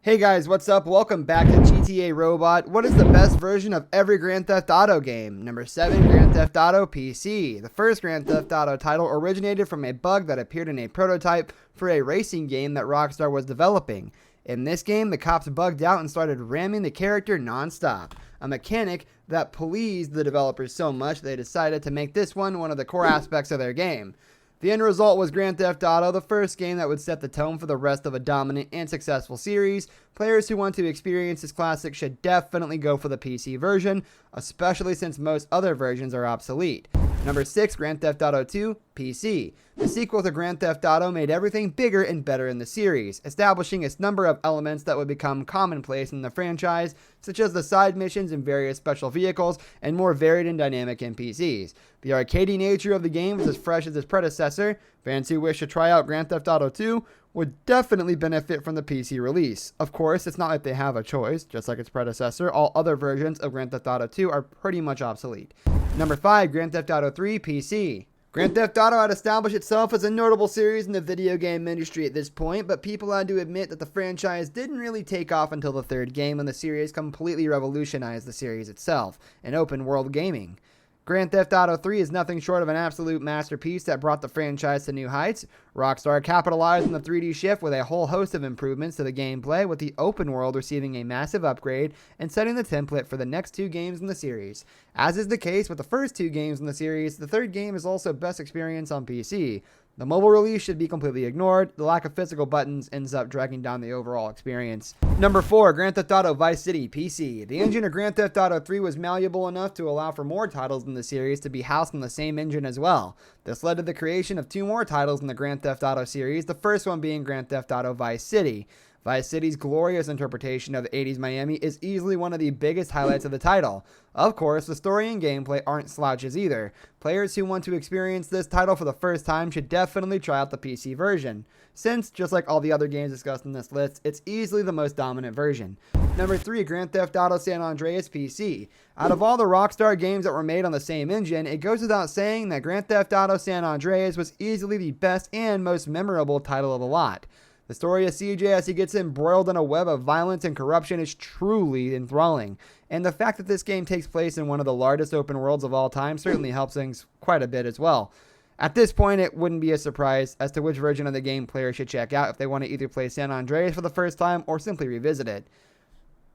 Hey guys, what's up? Welcome back to GTA Robot. What is the best version of every Grand Theft Auto game? Number 7, Grand Theft Auto PC. The first Grand Theft Auto title originated from a bug that appeared in a prototype for a racing game that Rockstar was developing. In this game, the cops bugged out and started ramming the character non-stop, a mechanic that pleased the developers so much they decided to make this one of the core aspects of their game. The end result was Grand Theft Auto, the first game that would set the tone for the rest of a dominant and successful series. Players who want to experience this classic should definitely go for the PC version, especially since most other versions are obsolete. Number 6, Grand Theft Auto 2, PC. The sequel to Grand Theft Auto made everything bigger and better in the series, establishing a number of elements that would become commonplace in the franchise, such as the side missions and various special vehicles, and more varied and dynamic NPCs. The arcadey nature of the game is as fresh as its predecessor. Fans who wish to try out Grand Theft Auto 2 would definitely benefit from the PC release. Of course, it's not like they have a choice. Just like its predecessor, all other versions of Grand Theft Auto 2 are pretty much obsolete. Number 5, Grand Theft Auto 3 PC. Grand Theft Auto had established itself as a notable series in the video game industry at this point, but people had to admit that the franchise didn't really take off until the third game, when the series completely revolutionized the series itself in open world gaming. Grand Theft Auto 3 is nothing short of an absolute masterpiece that brought the franchise to new heights. Rockstar capitalized on the 3D shift with a whole host of improvements to the gameplay, with the open world receiving a massive upgrade and setting the template for the next 2 games in the series. As is the case with the first 2 games in the series, the third game is also best experienced on PC. The mobile release should be completely ignored. The lack of physical buttons ends up dragging down the overall experience. Number 4, Grand Theft Auto Vice City PC. The engine of Grand Theft Auto 3 was malleable enough to allow for more titles in the series to be housed in the same engine as well. This led to the creation of 2 more titles in the Grand Theft Auto series, the first one being Grand Theft Auto Vice City. Vice City's glorious interpretation of 80s Miami is easily one of the biggest highlights of the title. Of course, the story and gameplay aren't slouches either. Players who want to experience this title for the first time should definitely try out the PC version, since, just like all the other games discussed in this list, it's easily the most dominant version. Number 3, Grand Theft Auto San Andreas PC. Out of all the Rockstar games that were made on the same engine, it goes without saying that Grand Theft Auto San Andreas was easily the best and most memorable title of the lot. The story of CJ as he gets embroiled in a web of violence and corruption is truly enthralling, and the fact that this game takes place in one of the largest open worlds of all time certainly helps things quite a bit as well. At this point, it wouldn't be a surprise as to which version of the game players should check out if they want to either play San Andreas for the first time or simply revisit it.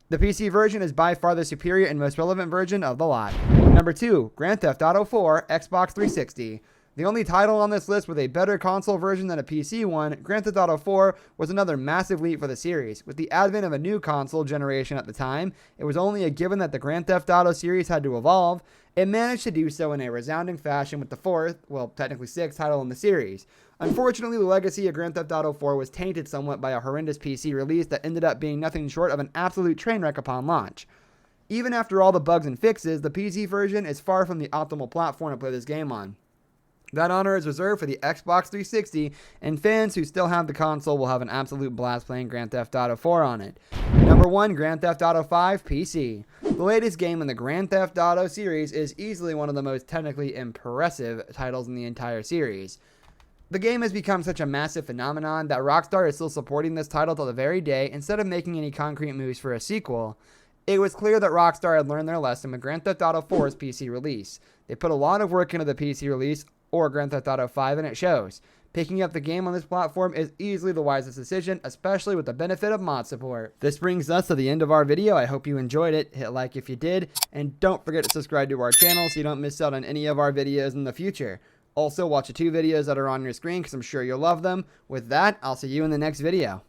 The PC version is by far the superior and most relevant version of the lot. Number 2, Grand Theft Auto 4 Xbox 360. The only title on this list with a better console version than a PC one, Grand Theft Auto 4 was another massive leap for the series. With the advent of a new console generation at the time, it was only a given that the Grand Theft Auto series had to evolve. It managed to do so in a resounding fashion with the 4th, well, technically 6th title in the series. Unfortunately, the legacy of Grand Theft Auto 4 was tainted somewhat by a horrendous PC release that ended up being nothing short of an absolute train wreck upon launch. Even after all the bugs and fixes, the PC version is far from the optimal platform to play this game on. That honor is reserved for the Xbox 360, and fans who still have the console will have an absolute blast playing Grand Theft Auto 4 on it. Number 1, Grand Theft Auto 5 PC. The latest game in the Grand Theft Auto series is easily one of the most technically impressive titles in the entire series. The game has become such a massive phenomenon that Rockstar is still supporting this title till the very day instead of making any concrete moves for a sequel. It was clear that Rockstar had learned their lesson with Grand Theft Auto 4's PC release. They put a lot of work into the PC release, or Grand Theft Auto 5, and it shows. Picking up the game on this platform is easily the wisest decision, especially with the benefit of mod support. This brings us to the end of our video. I hope you enjoyed it. Hit like if you did, and don't forget to subscribe to our channel so you don't miss out on any of our videos in the future. Also, watch the 2 videos that are on your screen because I'm sure you'll love them. With that, I'll see you in the next video.